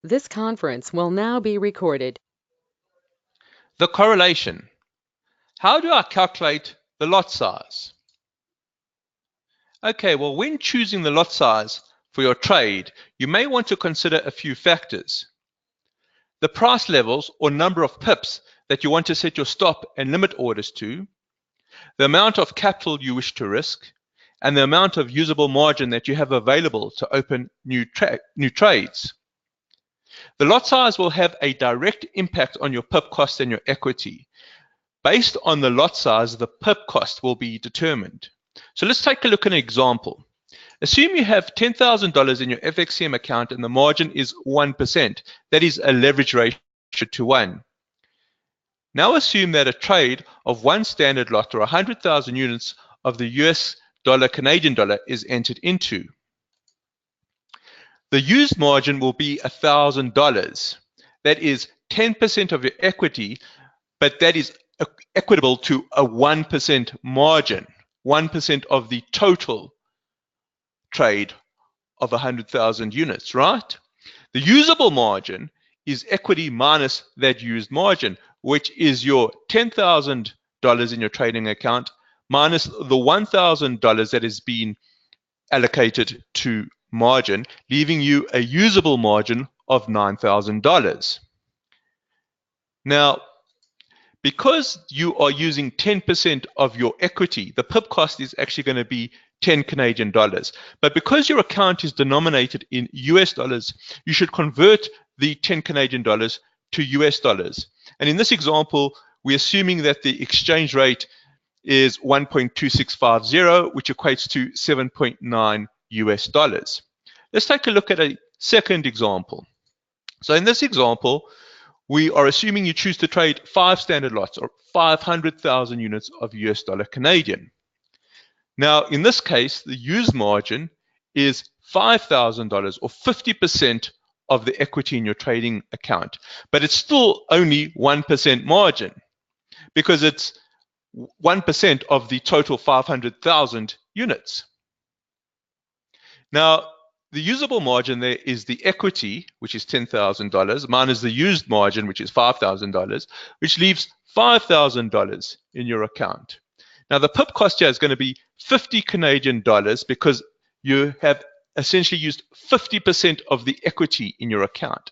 This conference will now be recorded. The correlation. How do I calculate the lot size? Okay, well, when choosing the lot size for your trade, you may want to consider a few factors. The price levels or number of pips that you want to set your stop and limit orders to, the amount of capital you wish to risk, and the amount of usable margin that you have available to open new trades. The lot size will have a direct impact on your pip cost and your equity. Based on the lot size, the pip cost will be determined. So let's take a look at an example. Assume you have $10,000 in your FXCM account and the margin is 1%. That is a leverage ratio to 1. Now assume that a trade of one standard lot or 100,000 units of the US dollar Canadian dollar is entered into. The used margin will be $1,000. That is 10% of your equity, but that is equitable to a 1% margin, 1% of the total trade of 100,000 units, right? The usable margin is equity minus that used margin, which is your $10,000 in your trading account minus the $1,000 that has been allocated to margin, leaving you a usable margin of $9,000. Now, because you are using 10% of your equity, the pip cost is actually going to be 10 Canadian dollars. But because your account is denominated in US dollars, you should convert the 10 Canadian dollars to US dollars. And in this example, we're assuming that the exchange rate is 1.2650, which equates to 7.9 US dollars. Let's take a look at a second example. So in this example, we are assuming you choose to trade 5 standard lots or 500,000 units of US dollar Canadian. Now, in this case, the used margin is $5,000 or 50% of the equity in your trading account. But it's still only 1% margin because it's 1% of the total 500,000 units. Now, the usable margin there is the equity, which is $10,000, minus the used margin, which is $5,000, which leaves $5,000 in your account. Now, the pip cost here is going to be 50 Canadian dollars because you have essentially used 50% of the equity in your account.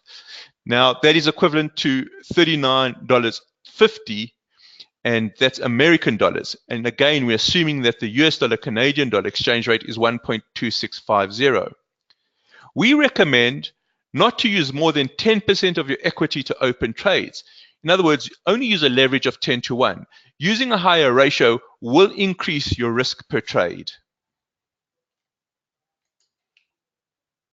Now, that is equivalent to $39.50, and that's American dollars. And again, we're assuming that the US dollar Canadian dollar exchange rate is 1.2650. We recommend not to use more than 10% of your equity to open trades. In other words, only use a leverage of 10 to 1. Using a higher ratio will increase your risk per trade.